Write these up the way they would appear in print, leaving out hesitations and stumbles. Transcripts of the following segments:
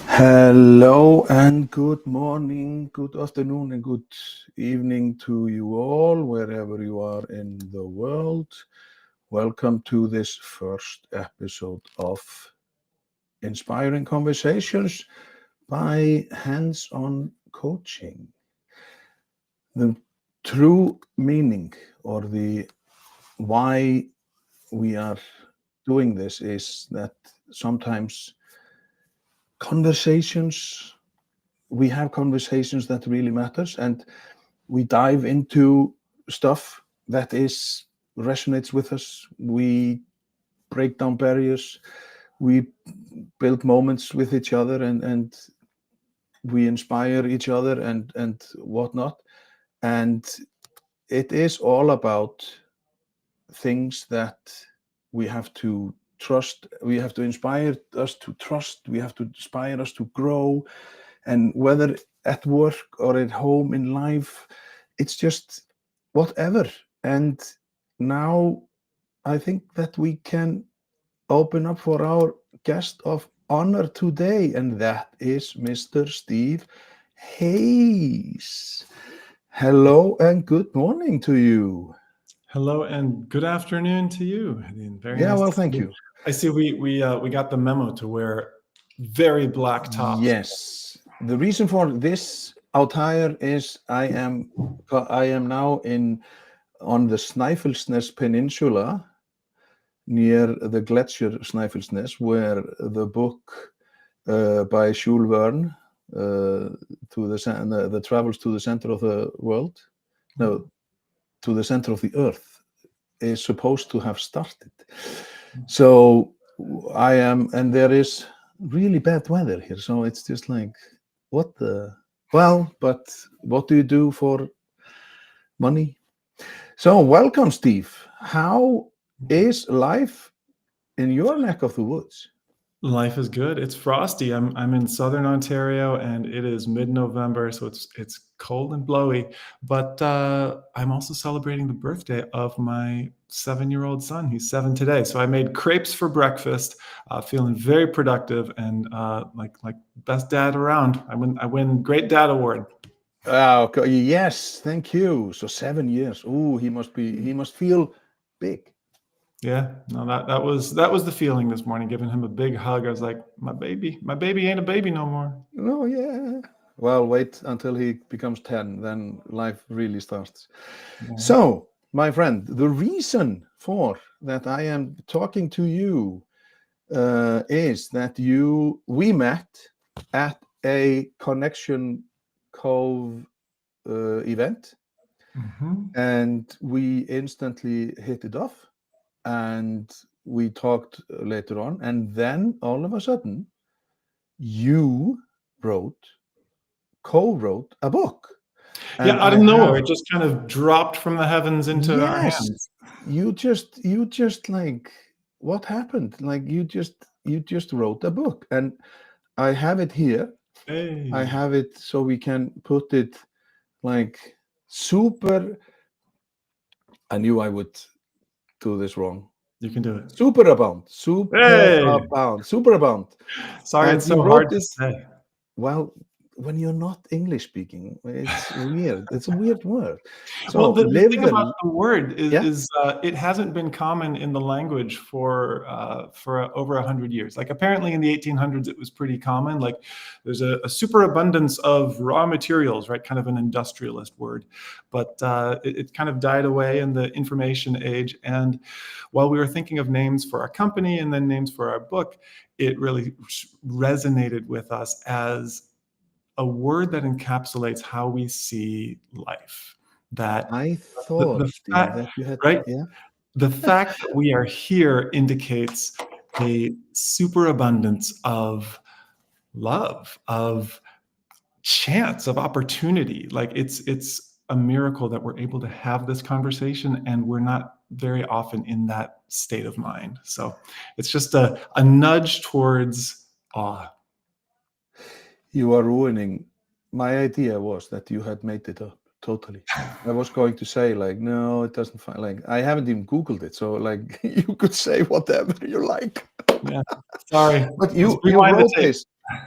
Hello and good morning, good afternoon and good evening to you all, wherever you are in the world. Welcome to this first episode of Inspiring Conversations by Hands-on Coaching. The true meaning or the why we are doing this is that sometimes we have conversations that really matters, and we dive into stuff that resonates with us. We break down barriers, we build moments with each other, and we inspire each other and whatnot. And it is all about things that we have to trust. We have to inspire us to trust. We have to inspire us to grow. And whether at work or at home in life, it's just whatever. And now I think that we can open up for our guest of honor today, and that is Mr. Steve Haase. Hello and good morning to you. Hello and good afternoon to you. Very nice. Well, thank you. I see we got the memo to wear very black tops. Yes. The reason for this attire is I am now on the Snæfellsnes Peninsula near the glacier Snæfellsnes, where the book by Jules Verne, the Travels to the Center of the World, no, to the center of the earth, is supposed to have started. So I am, and there is really bad weather here, so it's just like, but what do you do for money? So welcome, Steve. How is life in your neck of the woods? Life is good. It's frosty. I'm in southern Ontario, and it is mid-November, so it's cold and blowy. But I'm also celebrating the birthday of my 7-year-old son. He's 7 today, so I made crepes for breakfast. Feeling very productive and like best dad around. I win Great Dad Award. Okay. Yes, thank you. So 7 years. Oh, he must feel big. Yeah, no, that was the feeling this morning, giving him a big hug. I was like, my baby ain't a baby no more. Oh, yeah. Well, wait until he becomes 10, then life really starts. Yeah. So, my friend, the reason for that I am talking to you is that we met at a Connection Cove event, and we instantly hit it off. And we talked later on, and then all of a sudden, you co-wrote a book. And out of nowhere, it just kind of dropped from the heavens into our hands. You just like, what happened? Like you just wrote a book, and I have it here. Hey. I have it so we can put it like super. I knew I would do this wrong. You can do it. Superabound. Hey. Superabound. Sorry, it's so hard to say. Well, when you're not English speaking, it's weird. It's a weird word. Well, So the live thing about the the word yeah. is it hasn't been common in the language for over 100 years. Like apparently in the 1800s, it was pretty common. Like there's a superabundance of raw materials, right? Kind of an industrialist word, but it kind of died away in the information age. And while we were thinking of names for our company and then names for our book, it really resonated with us as a word that encapsulates how we see life. That I the, thought, the Steve, fact, that you had, right? yeah. The fact that we are here indicates a superabundance of love, of chance, of opportunity. Like it's a miracle that we're able to have this conversation, and we're not very often in that state of mind. So it's just a nudge towards awe. You are ruining. My idea was that you had made it up totally. I was going to say like, no, it doesn't find like I haven't even Googled it, so like you could say whatever you like. Yeah. Sorry. But Let's you rewind the wrote tape. this,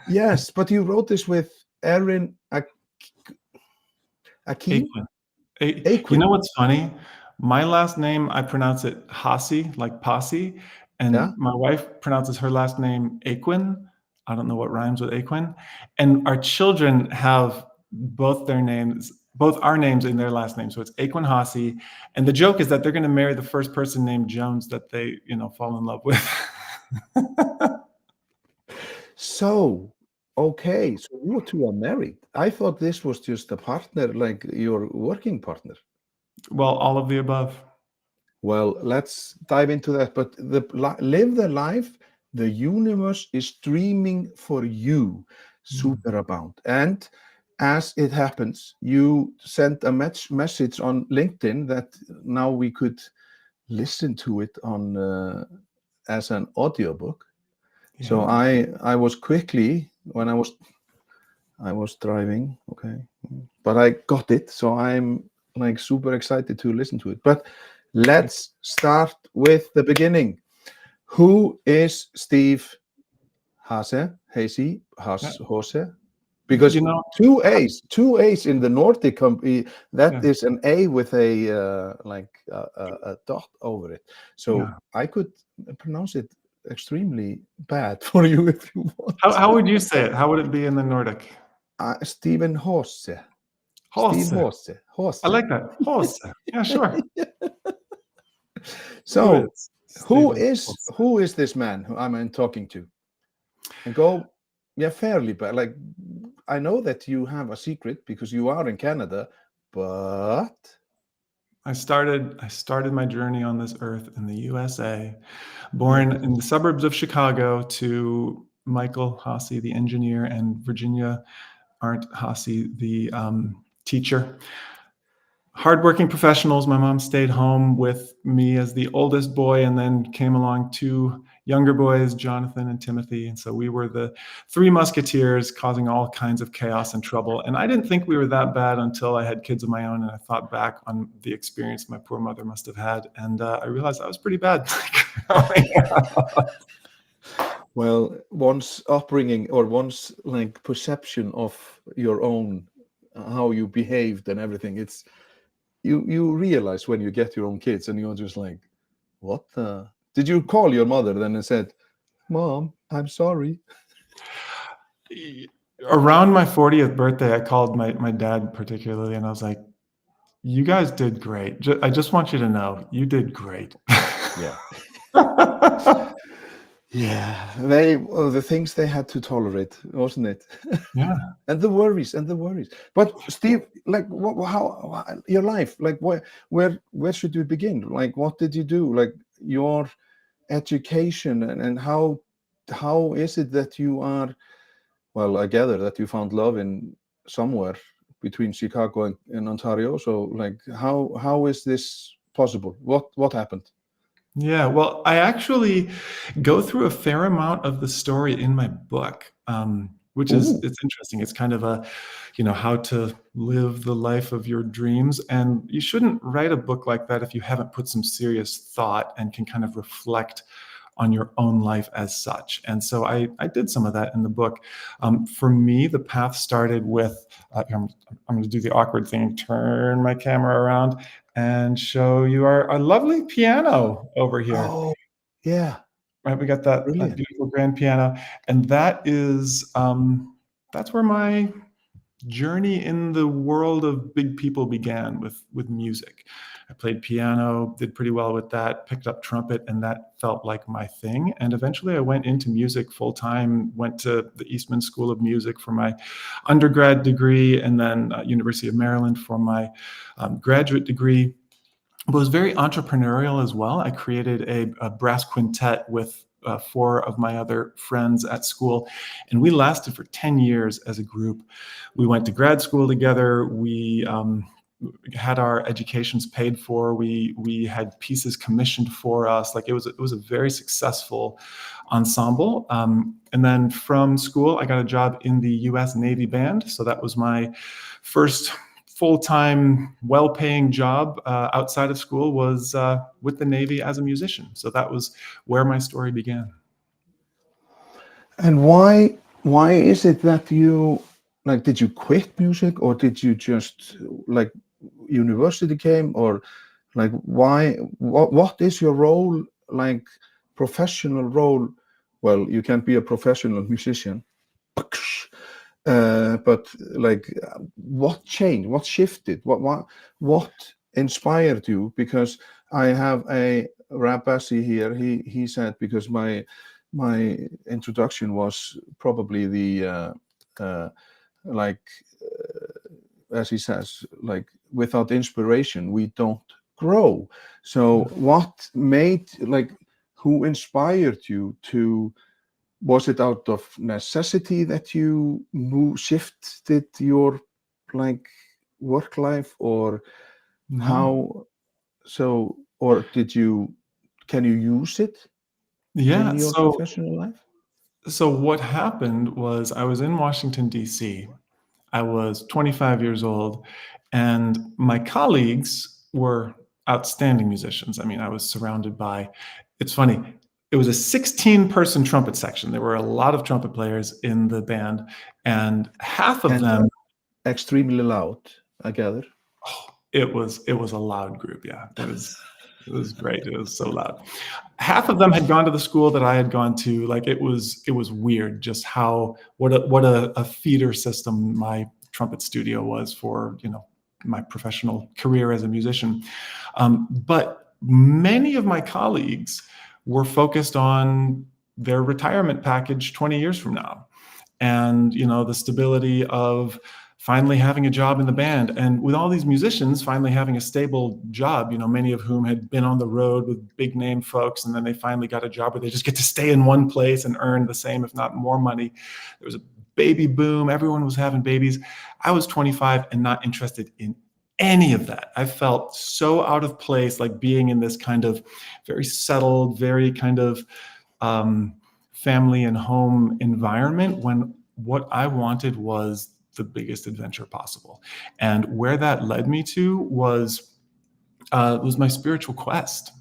yes, but you wrote this with Erin Akin. Aquin. You Aquin, know what's funny? My last name, I pronounce it Haase, like posse, yeah. and my wife pronounces her last name Aquin. I don't know what rhymes with Aquin. And our children have both our names in their last name. So it's Aquin Haase. And the joke is that they're going to marry the first person named Jones that they, fall in love with. So, okay, so you two are married. I thought this was just a partner, like your working partner. Well, all of the above. Well, let's dive into that. But live the life the universe is dreaming for you, superabound. And as it happens, you sent a message on LinkedIn that now we could listen to it on as an audiobook. So Yeah. I was quickly when I was driving, okay, but I got it. So I'm like super excited to listen to it. But let's start with the beginning. Who is Steve Haase? Haase? Because You know, two A's in the Nordic company. That yeah, is an A with a a dot over it. So yeah. I could pronounce it extremely bad for you if you want. How would you say it? How would it be in the Nordic? Stephen Haase. Steve Haase. Haase. I Haase. like that. Haase. Yeah, sure. Who So is Stephen Haase? who is this man who I'm talking to? And go, yeah, fairly, but like I know that you have a secret because you are in Canada, but I started my journey on this earth in the USA, born in the suburbs of Chicago to Michael Haase, the engineer, and Virginia Arndt Haase, the teacher. Hardworking professionals. My mom stayed home with me as the oldest boy, and then came along two younger boys, Jonathan and Timothy. And so we were the three musketeers, causing all kinds of chaos and trouble. And I didn't think we were that bad until I had kids of my own, and I thought back on the experience my poor mother must have had, and I realized I was pretty bad. well, one's upbringing or one's like perception of your own how you behaved and everything, it's you realize when you get your own kids and you're just like, what the did you call your mother then and said, Mom, I'm sorry? Around my 40th birthday, I called my dad particularly, and I was like, "You guys did great. I just want you to know you did great." Yeah. Yeah, the things they had to tolerate, wasn't it? Yeah. And the worries. But Steve, like, how your life? Like, where should we begin? Like, what did you do? Like, your education and how is it that you are? Well, I gather that you found love in somewhere between Chicago and Ontario. So, like, how is this possible? What happened? Yeah, well, I actually go through a fair amount of the story in my book, which is Ooh, it's interesting. It's kind of how to live the life of your dreams. And you shouldn't write a book like that if you haven't put some serious thought and can kind of reflect on your own life as such. And so I did some of that in the book. For me, the path started with, I'm going to do the awkward thing, turn my camera around and show you our lovely piano over here. Oh, yeah. Right, we got that Brilliant. beautiful grand piano, and that is that's where my journey in the world of big people began, with music. I played piano, did pretty well with that, picked up trumpet, and that felt like my thing. And eventually I went into music full time, went to the Eastman School of Music for my undergrad degree, and then University of Maryland for my graduate degree. But it was very entrepreneurial as well. I created a brass quintet with 4 of my other friends at school, and we lasted for 10 years as a group. We went to grad school together. We had our educations paid for. We had pieces commissioned for us. Like it was a very successful ensemble. And then from school, I got a job in the U.S. Navy Band. So that was my first full-time, well-paying job outside of school, was with the Navy as a musician. So that was where my story began. And why is it that you, like, did you quit music, or did you just, like, university came, or like, why, what is your role, like, professional role? Well, you can't be a professional musician, but like, what changed, what shifted, what inspired you? Because I have a Rabasi here. He said, because my introduction was probably the like, as he says, like, without inspiration we don't grow. So what made, like, who inspired you to, was it out of necessity that you shifted your, like, work life, or No. how? So, or can you use it Yeah. in your professional life? So what happened was I was in Washington, D.C. I was 25 years old, and my colleagues were outstanding musicians. I mean, I was surrounded by, it's funny, it was a 16-person trumpet section. There were a lot of trumpet players in the band, and half of And them, extremely loud, I gather. it was a loud group. Yeah, it was great. It was so loud. Half of them had gone to the school that I had gone to. Like it was weird just what a feeder system my trumpet studio was for, my professional career as a musician. But many of my colleagues were focused on their retirement package 20 years from now, and the stability of finally having a job in the band. And with all these musicians finally having a stable job, many of whom had been on the road with big name folks, and then they finally got a job where they just get to stay in one place and earn the same, if not more money. There was a baby boom. Everyone was having babies. I was 25 and not interested in any of that. I felt so out of place, like being in this kind of very settled, very kind of family and home environment, when what I wanted was the biggest adventure possible. And where that led me to was my spiritual quest.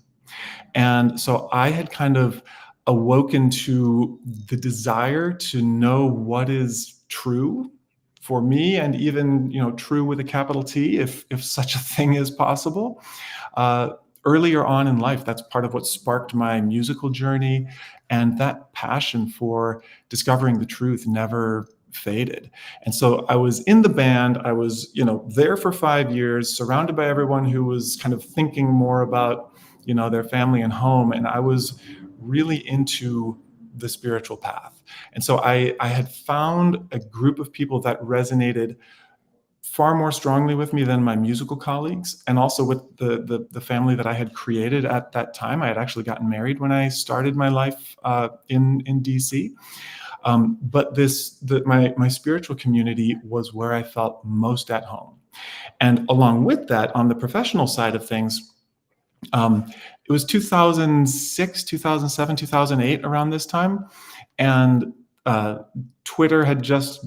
And so I had kind of awoken to the desire to know what is true for me, and even true with a capital T, if such a thing is possible. Earlier on in life, that's part of what sparked my musical journey, and that passion for discovering the truth never faded. And so I was in the band. I was, there for 5 years, surrounded by everyone who was kind of thinking more about, their family and home. And I was really into the spiritual path. And so I had found a group of people that resonated far more strongly with me than my musical colleagues, and also with the family that I had created at that time. I had actually gotten married when I started my life in DC. But my spiritual community was where I felt most at home. And along with that, on the professional side of things, it was 2006, 2007, 2008, around this time. And Twitter had just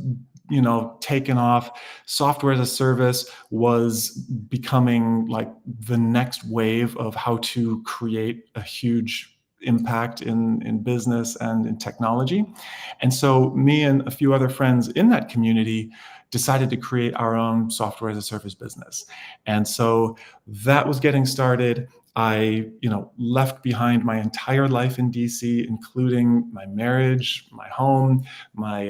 taken off. Software as a service was becoming like the next wave of how to create a huge impact in business and in technology. And so me and a few other friends in that community decided to create our own software as a service business. And so that was getting started. I, left behind my entire life in DC, including my marriage, my home, my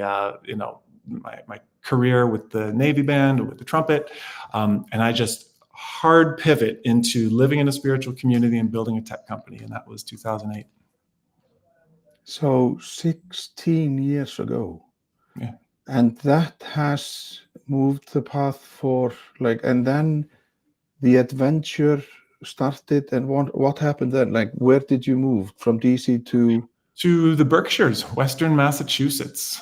career with the Navy band, with the trumpet, and I just hard pivot into living in a spiritual community and building a tech company, and that was 2008. So 16 years ago. Yeah. And that has moved the path for and then the adventure started, and what happened then? Where did you move from DC to? To the Berkshires, Western Massachusetts.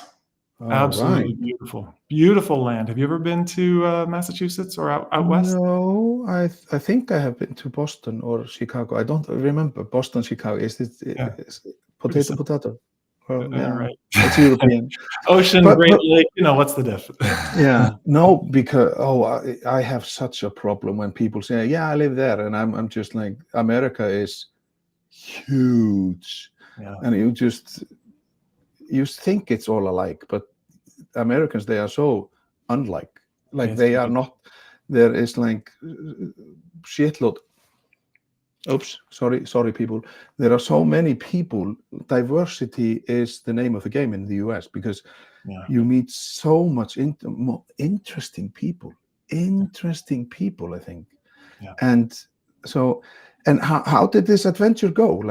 Absolutely Right. beautiful, beautiful land. Have you ever been to Massachusetts or out west? No, I think I have been to Boston or Chicago. I don't remember. Boston, Chicago. Is it Yeah, potato, potato? Well, yeah, right. it's European. Ocean, But Great Lake. What's the diff? yeah, no, because I have such a problem when people say, "Yeah, I live there," and I'm just like, America is huge, Yeah. and you think it's all alike, but Americans, they are so unlike. They are not. There is shitload. Oops, sorry, people. There are so many people. Diversity is the name of the game in the US, because you meet so much interesting people. I think. Yeah. And so, and how did this adventure go?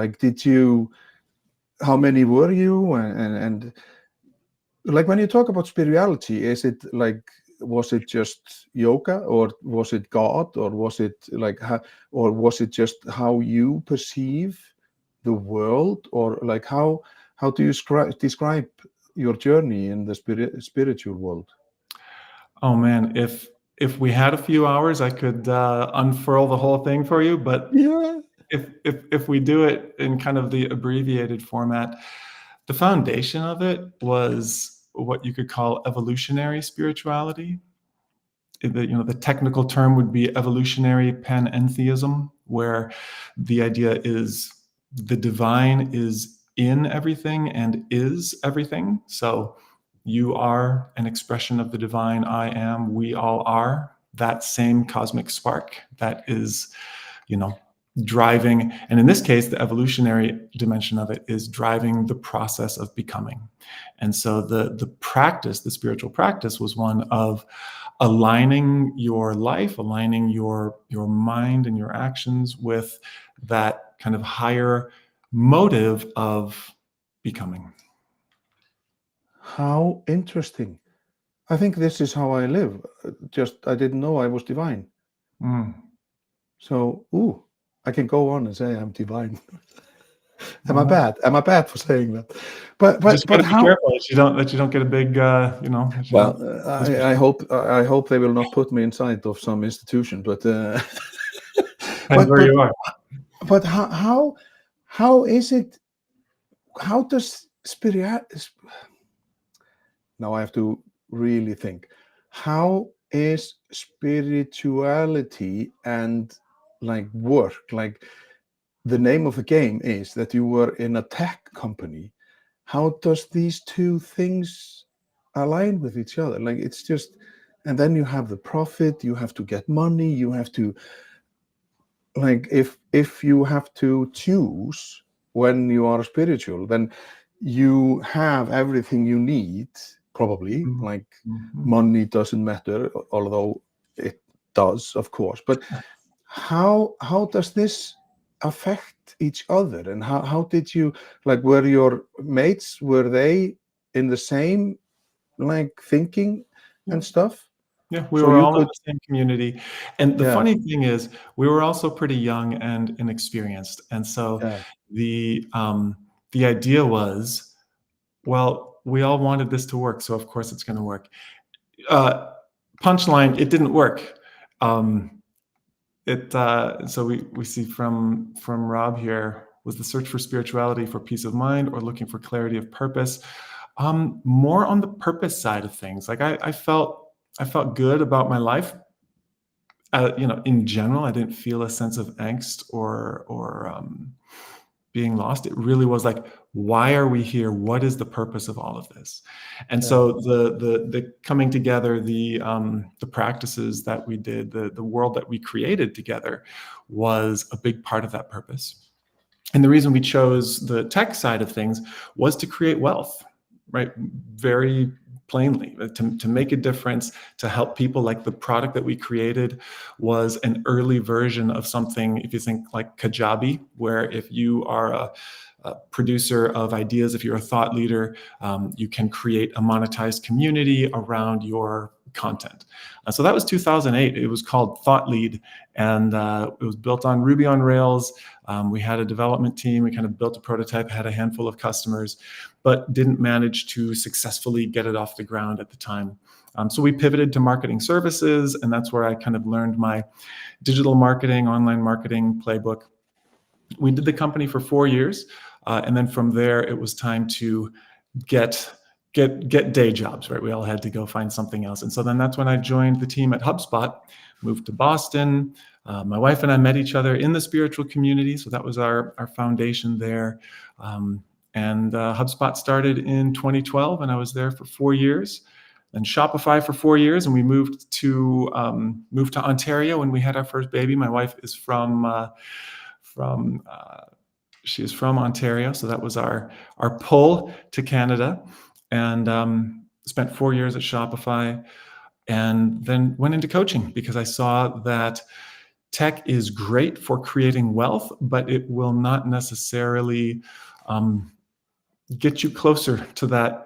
How many were you? And when you talk about spirituality, is it was it just yoga, or was it God, or was it or was it just how you perceive the world, or how do you describe your journey in the spiritual world? Oh man, if we had a few hours, I could unfurl the whole thing for you. But Yeah. if we do it in kind of the abbreviated format, the foundation of it was what you could call evolutionary spirituality. The technical term would be evolutionary panentheism, where the idea is the divine is in everything and is everything. So you are an expression of the divine. I am, we all are that same cosmic spark that is, driving. And in this case, the evolutionary dimension of it is driving the process of becoming. And so the practice, the spiritual practice, was one of aligning your life, aligning your mind and your actions with that kind of higher motive of becoming. How interesting. I think this is how I live. Just I didn't know I was divine. So, I can go on and say I'm divine. Am I bad? Am I bad for saying that? But Just gotta be how? careful that you don't get a big, Well, I hope they will not put me inside of some institution. But depends where you are. But how is it? How does Now I have to really think. How is spirituality and work? The name of the game is that you were in a tech company. How does these two things align with each other? It's just, and then you have the profit, you have to get money, you have to, if you have to choose when you are spiritual, then you have everything you need, probably. Money doesn't matter, although it does, of course. But how does this affect each other? And how did you, were your mates, were they in the same thinking and stuff? Yeah, we So were you all in could, the same community. And the yeah, funny thing is, we were also pretty young and inexperienced. And so yeah, the idea was, well, we all wanted this to work, so of course it's going to work. Punchline: it didn't work. So we see from Rob here, was the search for spirituality for peace of mind or looking for clarity of purpose? More on the purpose side of things. I felt good about my life. In general, I didn't feel a sense of angst or being lost. It really was like, why are we here? What is the purpose of all of this? And so the coming together, the practices that we did, the world that we created together was a big part of that purpose. And the reason we chose the tech side of things was to create wealth, right? Very plainly, to make a difference, to help people. Like the product that we created was an early version of something, if you think like Kajabi, where if you are a producer of ideas, if you're a thought leader, you can create a monetized community around your content. So that was 2008. It was called Thought Lead, and it was built on Ruby on Rails. We had a development team. We kind of built a prototype, had a handful of customers, but didn't manage to successfully get it off the ground at the time. So we pivoted to marketing services, and that's where I kind of learned my digital marketing, online marketing playbook. We did the company for 4 years, and then from there, it was time to get day jobs, right? We all had to go find something else. And so then that's when I joined the team at HubSpot, moved to Boston. My wife and I met each other in the spiritual community. So that was our foundation there. And HubSpot started in 2012, and I was there for 4 years. Then Shopify for 4 years, and we moved to Ontario when we had our first baby. My wife is from Ontario, so that was our pull to Canada, and spent 4 years at Shopify, and then went into coaching because I saw that tech is great for creating wealth, but it will not necessarily get you closer to that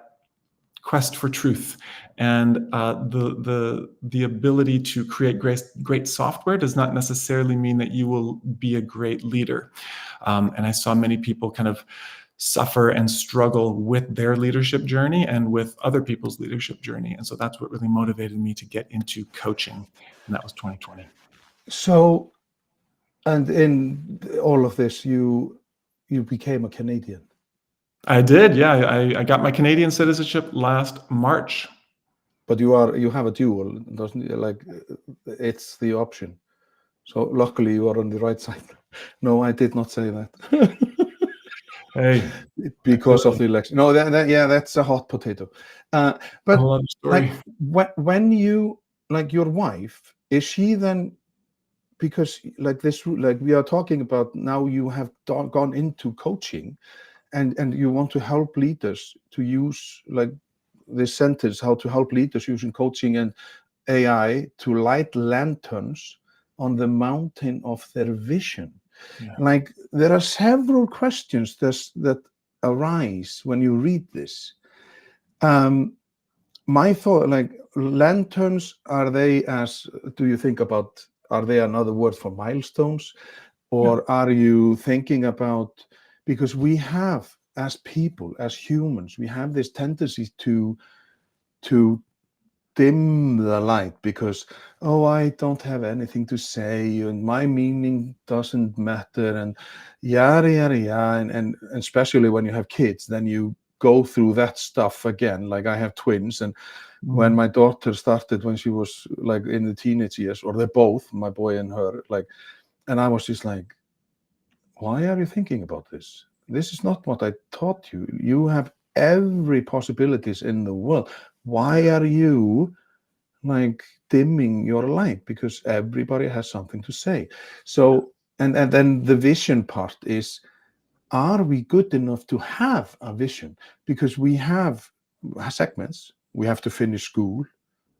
quest for truth. And the ability to create great software does not necessarily mean that you will be a great leader. And I saw many people kind of suffer and struggle with their leadership journey and with other people's leadership journey. And so that's what really motivated me to get into coaching. And that was 2020. So, and in all of this, you became a Canadian. I did, yeah. I got my Canadian citizenship last March. But you have a dual, doesn't it? Like, it's the option. So luckily you are on the right side. No, I did not say that. Hey, because of the election. No, that's a hot potato. But a whole other story. Like, when you, like, your wife, is she then, because like this, like we are talking about now, you have gone into coaching, and you want to help leaders to use, like, this sentence, how to help leaders using coaching and AI to light lanterns on the mountain of their vision. Yeah. Like, there are several questions that arise when you read this. My thought, like, lanterns, are they another word for milestones? Or are you thinking about, because we have, as people, as humans, we have this tendency to dim the light because, I don't have anything to say, and my meaning doesn't matter, and yada yada yada, and especially when you have kids, then you go through that stuff again. Like, I have twins, and when my daughter started, when she was like in the teenage years, or they're both, my boy and her, like, and I was just like, why are you thinking about this? This is not what I taught you. You have every possibilities in the world. Why are you, like, dimming your light? Because everybody has something to say. So, and then the vision part is, are we good enough to have a vision? Because we have segments. We have to finish school,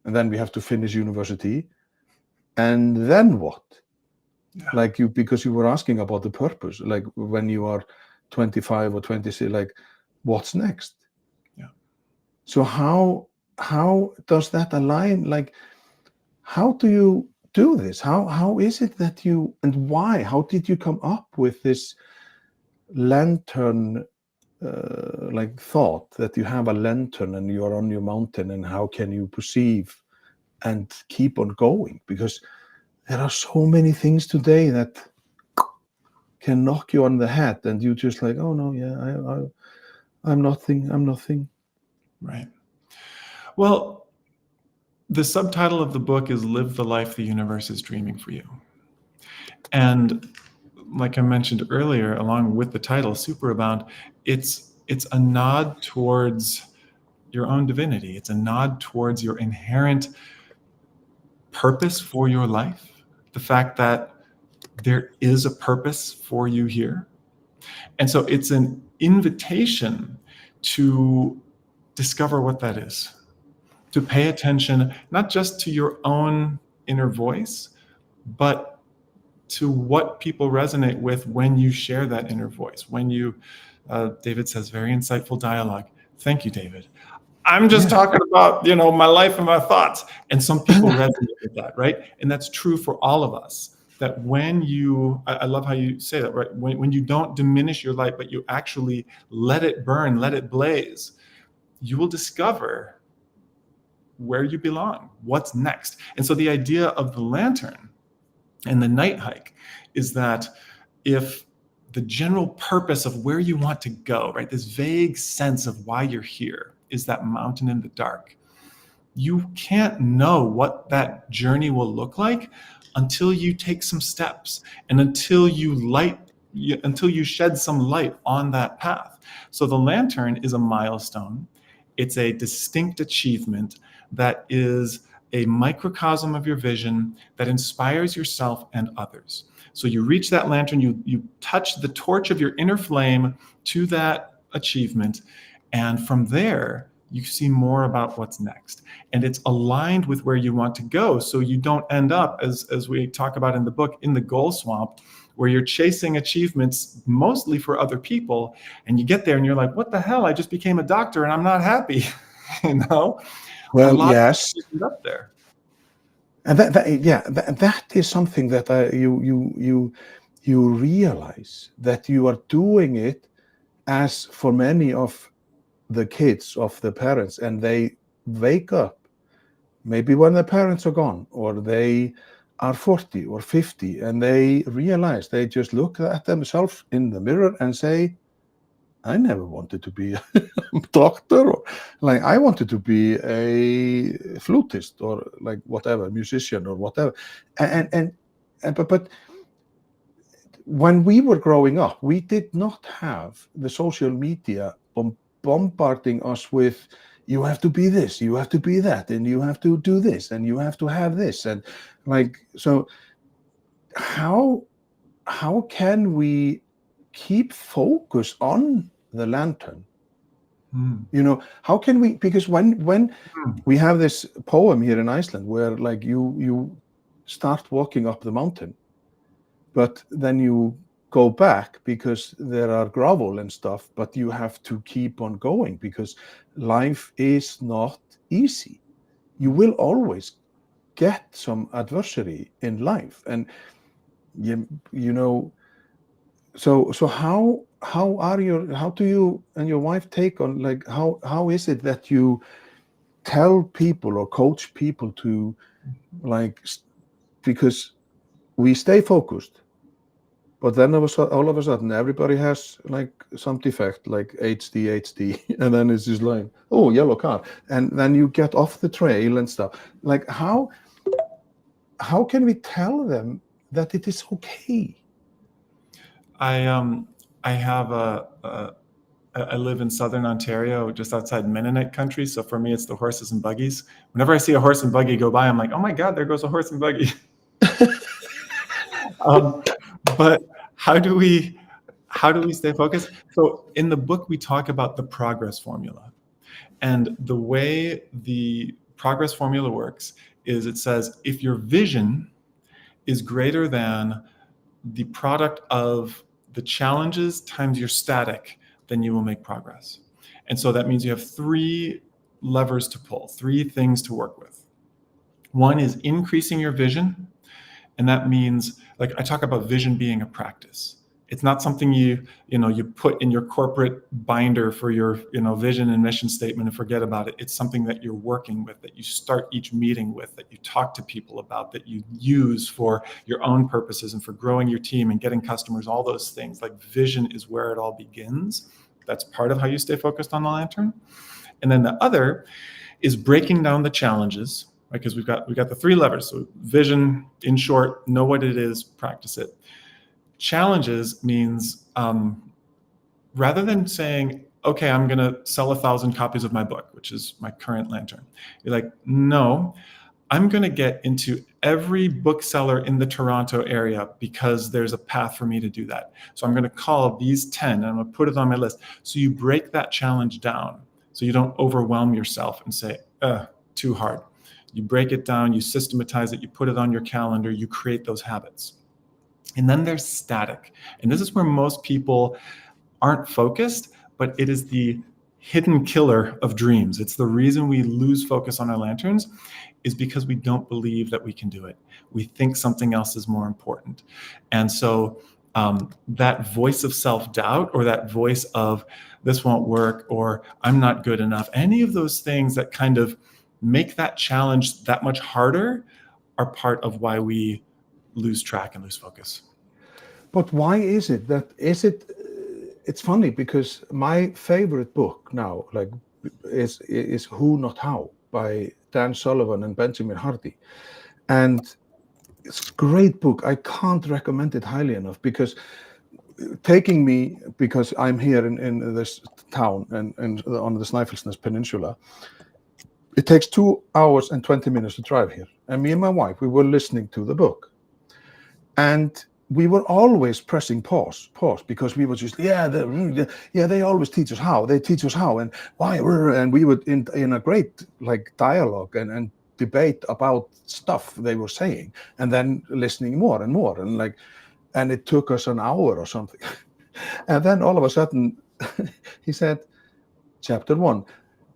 and then we have to finish university, and then what? Yeah. Like, because you were asking about the purpose, like when you are 25 or 26, like, what's next? Yeah. So how does that align? Like, how do you do this? How is it that you, and why? How did you come up with this lantern, like, thought that you have a lantern and you are on your mountain, and how can you perceive and keep on going? Because there are so many things today that can knock you on the head, and you just like, oh no, yeah, I'm nothing. Right. Well, the subtitle of the book is "Live the Life the Universe is Dreaming for You." And like I mentioned earlier, along with the title Superabound, it's a nod towards your own divinity. It's a nod towards your inherent purpose for your life, the fact that there is a purpose for you here. And so it's an invitation to discover what that is, to pay attention not just to your own inner voice, but to what people resonate with when you share that inner voice. When you, David says, very insightful dialogue. Thank you, David. I'm just talking about, my life and my thoughts. And some people resonate with that, right? And that's true for all of us. That when you, I love how you say that, right? When you don't diminish your light, but you actually let it burn, let it blaze, you will discover where you belong, what's next. And so the idea of the lantern and the night hike is that if the general purpose of where you want to go, right, this vague sense of why you're here is that mountain in the dark, you can't know what that journey will look like until you take some steps and until you shed some light on that path. So the lantern is a milestone. It's a distinct achievement that is a microcosm of your vision that inspires yourself and others. So you reach that lantern, you touch the torch of your inner flame to that achievement, and from there, you see more about what's next. And it's aligned with where you want to go, so you don't end up, as we talk about in the book, in the goal swamp, where you're chasing achievements mostly for other people, and you get there and you're like, what the hell? I just became a doctor and I'm not happy. Well, a lot yes. of people up there. And that is something that you realize that you are doing it as for many of the kids of the parents, and they wake up maybe when the parents are gone, or they are 40 or 50, and they realize, they just look at themselves in the mirror and say, I never wanted to be a doctor, or like I wanted to be a flutist, or like whatever, musician or whatever. But when we were growing up, we did not have the social media bombarding us with, you have to be this, you have to be that, and you have to do this, and you have to have this, and like, so how can we keep focus on the lantern? How can we, because when we have this poem here in Iceland where like you start walking up the mountain, but then you go back because there are gravel and stuff, but you have to keep on going because life is not easy. You will always get some adversity in life, and so how do you and your wife take on, like, how is it that you tell people or coach people to, like, because we stay focused, but then all of a sudden everybody has like some defect, like HD, and then it's just like, oh, yellow car, and then you get off the trail and stuff. Like, how can we tell them that it is okay? I live in southern Ontario, just outside Mennonite country. So for me, it's the horses and buggies. Whenever I see a horse and buggy go by, I'm like, oh my God, there goes a horse and buggy. But how do we stay focused? So in the book, we talk about the progress formula. And the way the progress formula works is it says, if your vision is greater than the product of the challenges times your static, then you will make progress. And so that means you have three levers to pull, three things to work with. One is increasing your vision. And that means, like, I talk about vision being a practice. It's not something you put in your corporate binder for your, vision and mission statement and forget about it. It's something that you're working with, that you start each meeting with, that you talk to people about, that you use for your own purposes and for growing your team and getting customers, all those things. Like, vision is where it all begins. That's part of how you stay focused on the lantern. And then the other is breaking down the challenges, right? Because we've got the three levers. So vision, in short, know what it is, practice it. challenges means rather than saying, okay, I'm going to sell 1,000 copies of my book, which is my current lantern. You're like, no, I'm going to get into every bookseller in the Toronto area because there's a path for me to do that. So I'm going to call these 10 and I'm going to put it on my list. So you break that challenge down so you don't overwhelm yourself and say, too hard. You break it down, you systematize it, you put it on your calendar, you create those habits. And then there's static. And this is where most people aren't focused, but it is the hidden killer of dreams. It's the reason we lose focus on our lanterns is because we don't believe that we can do it. We think something else is more important. And so that voice of self-doubt, or that voice of this won't work, or I'm not good enough, any of those things that kind of make that challenge that much harder are part of why we lose track and lose focus. But why is it that, it's funny because my favorite book now, like, is Who Not How by Dan Sullivan and Benjamin Hardy. And it's a great book. I can't recommend it highly enough, because taking me, because I'm here in this town and on the Snæfellsnes Peninsula, it takes 2 hours and 20 minutes to drive here. And me and my wife, we were listening to the book. And we were always pressing pause, because we were just, they always teach us how, and why, and we would in a great like dialogue and debate about stuff they were saying, and then listening more and more, and it took us an hour or something. And then all of a sudden he said, chapter 1,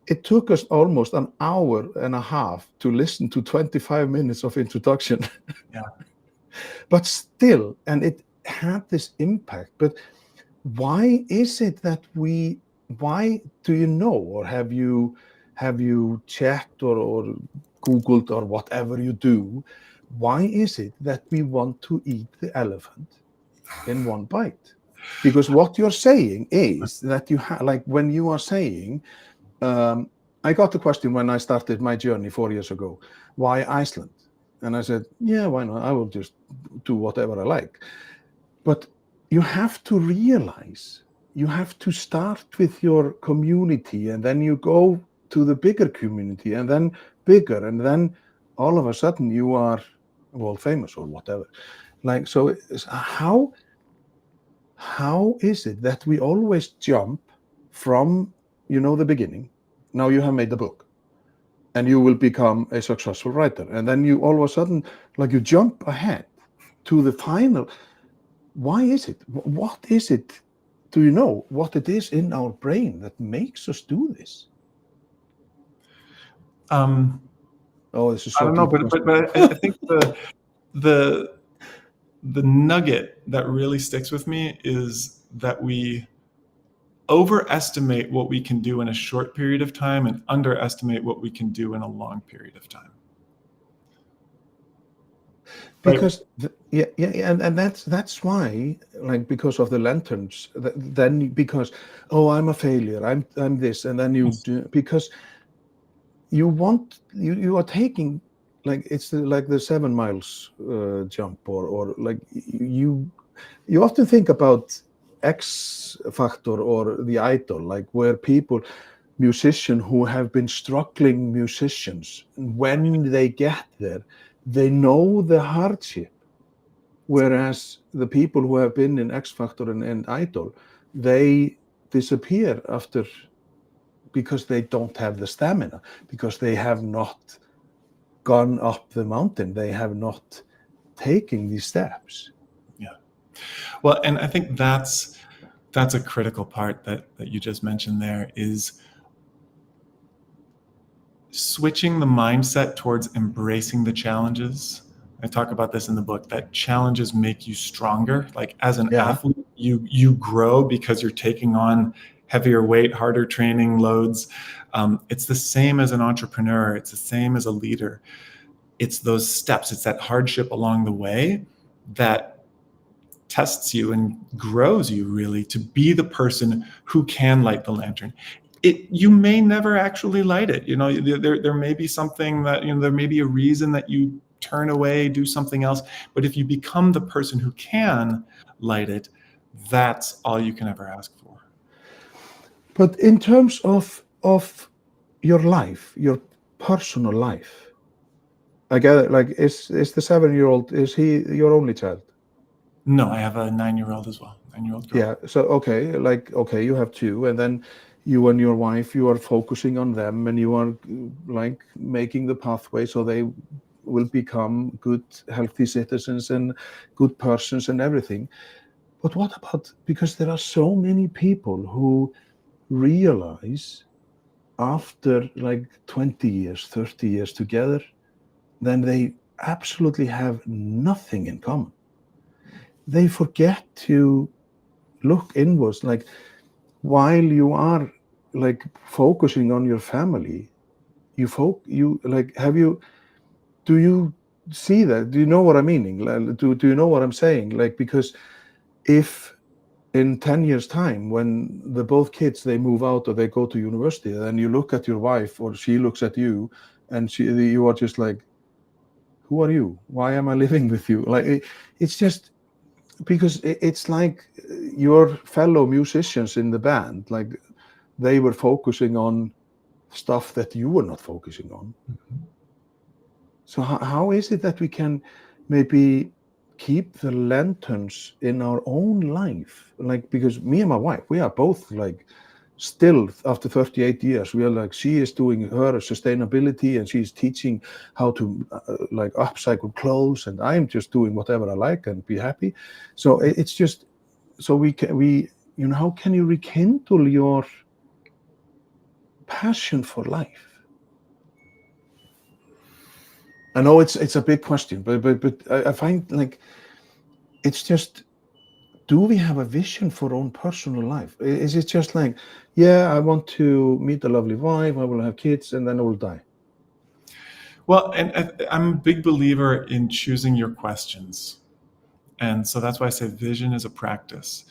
it took us almost an hour and a half to listen to 25 minutes of introduction. Yeah. But still, and it had this impact. But why is it that why do you know, or have you checked or Googled or whatever you do, why is it that we want to eat the elephant in one bite? Because what you're saying is that you have, like when you are saying, I got the question when I started my journey 4 years ago, why Iceland? And I said, yeah, why not? I will just do whatever I like. But you have to realize, you have to start with your community, and then you go to the bigger community, and then bigger, and then all of a sudden you are world famous or whatever. Like, so how is it that we always jump from, the beginning? Now you have made the book, and you will become a successful writer. And then you all of a sudden, like, you jump ahead to the final. Why is it? What is it? Do you know what it is in our brain that makes us do this? This is so I don't know, but I think the nugget that really sticks with me is that we overestimate what we can do in a short period of time and underestimate what we can do in a long period of time. Because and that's why, like, because of the lanterns, then because, I'm a failure, I'm this, and then you do, because you are taking, like, it's like the 7 miles jump, or like you often think about X Factor or the Idol, like where musicians who have been struggling musicians, when they get there, they know the hardship. Whereas the people who have been in X Factor and Idol, they disappear after, because they don't have the stamina, because they have not gone up the mountain. They have not taken these steps. Yeah. Well, and I think that's a critical part that you just mentioned there, is switching the mindset towards embracing the challenges. I talk about this in the book, that challenges make you stronger. Like, as an athlete, you grow because you're taking on heavier weight, harder training loads. It's the same as an entrepreneur. It's the same as a leader. It's those steps. It's that hardship along the way that tests you and grows you, really, to be the person who can light the lantern. You may never actually light it. There may be something that, there may be a reason that you turn away, do something else. But if you become the person who can light it, that's all you can ever ask for. But in terms of your life, your personal life, I get it. Like, is the 7-year-old, is he your only child? No, I have a 9-year-old as well, 9-year-old girl. Yeah. So okay, like okay, you have two, and then you and your wife, you are focusing on them, and you are like making the pathway so they will become good, healthy citizens and good persons and everything. But what about, because there are so many people who realize after like 20 years, 30 years together, then they absolutely have nothing in common. They forget to look inwards. Like, while you are like focusing on your family, you like, do you see that? Do you know what I'm meaning? Like, do you know what I'm saying? Like, because if in 10 years time, when the both kids, they move out or they go to university, then you look at your wife or she looks at you, and you are just like, who are you? Why am I living with you? Like, it's just because it's like your fellow musicians in the band, like they were focusing on stuff that you were not focusing on. Mhm. So how is it that we can maybe keep the lanterns in our own life? Like, because me and my wife, we are both like, still after 38 years, we are like, she is doing her sustainability and she's teaching how to like upcycle clothes, and I'm just doing whatever I like and be happy. So it's just, so we how can you rekindle your passion for life? I know it's a big question, but I find like, it's just, do we have a vision for our own personal life? Is it just like, yeah, I want to meet a lovely wife, I will have kids, and then I will die? Well, and I'm a big believer in choosing your questions. And so that's why I say vision is a practice.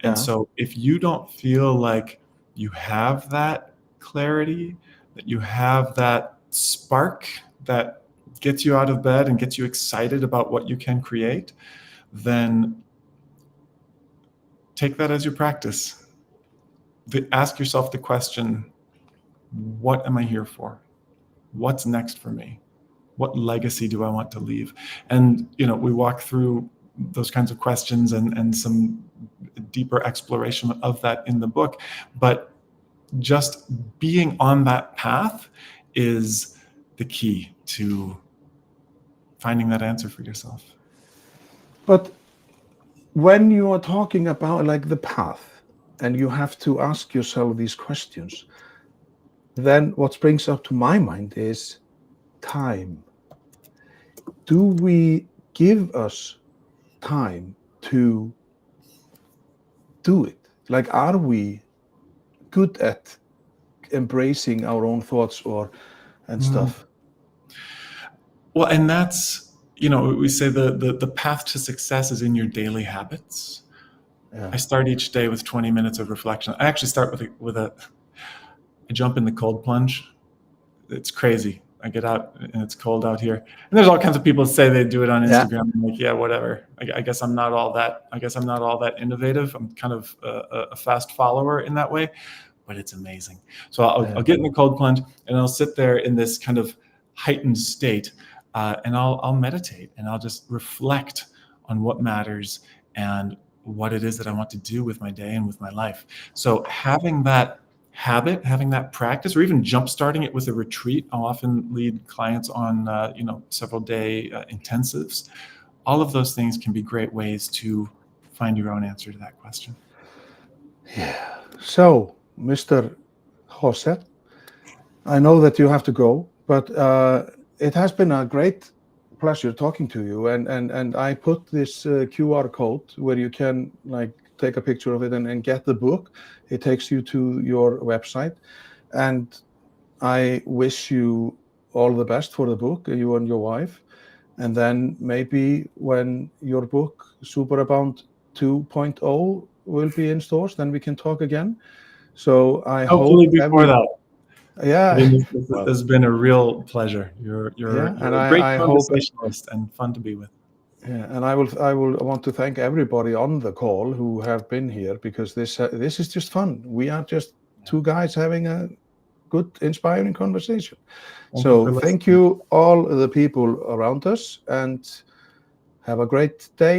And Yeah. so if you don't feel like you have that clarity, that you have that spark that gets you out of bed and gets you excited about what you can create, then take that as your practice. Ask yourself the question, what am I here for? What's next for me? What legacy do I want to leave? And we walk through those kinds of questions and some deeper exploration of that in the book. But just being on that path is the key to finding that answer for yourself. But when you are talking about like the path, and you have to ask yourself these questions, then what springs up to my mind is time. Do we give us time to do it? Like, are we good at embracing our own thoughts and stuff? Well, and that's, we say the path to success is in your daily habits. Yeah. I start each day with 20 minutes of reflection. I actually start I jump in the cold plunge. It's crazy. I get out and it's cold out here. And there's all kinds of people that say they do it on Yeah. Instagram. I'm like, yeah, whatever. I guess I'm not all that innovative. I'm kind of a fast follower in that way, but it's amazing. So I'll get in the cold plunge and I'll sit there in this kind of heightened state, and I'll meditate and I'll just reflect on what matters and what it is that I want to do with my day and with my life. So having that habit, having that practice, or even jump starting it with a retreat. I'll often lead clients on several day intensives. All of those things can be great ways to find your own answer to that question. Yeah. So, Mr. Haase, I know that you have to go, but it has been a great pleasure talking to you. And I put this QR code where you can like take a picture of it and get the book. It takes you to your website. And I wish you all the best for the book, you and your wife. And then maybe when your book, Superabound 2.0, will be in stores, then we can talk again. So I hope Hopefully before that. yeah. This Well, has been a real pleasure. You're yeah, and a great I hope conversationalist and fun to be with. Yeah, and I will want to thank everybody on the call who have been here, because this is just fun. We are just two guys having a good, inspiring conversation. Thank you for So thank listening. you all the people around us, and have a great day.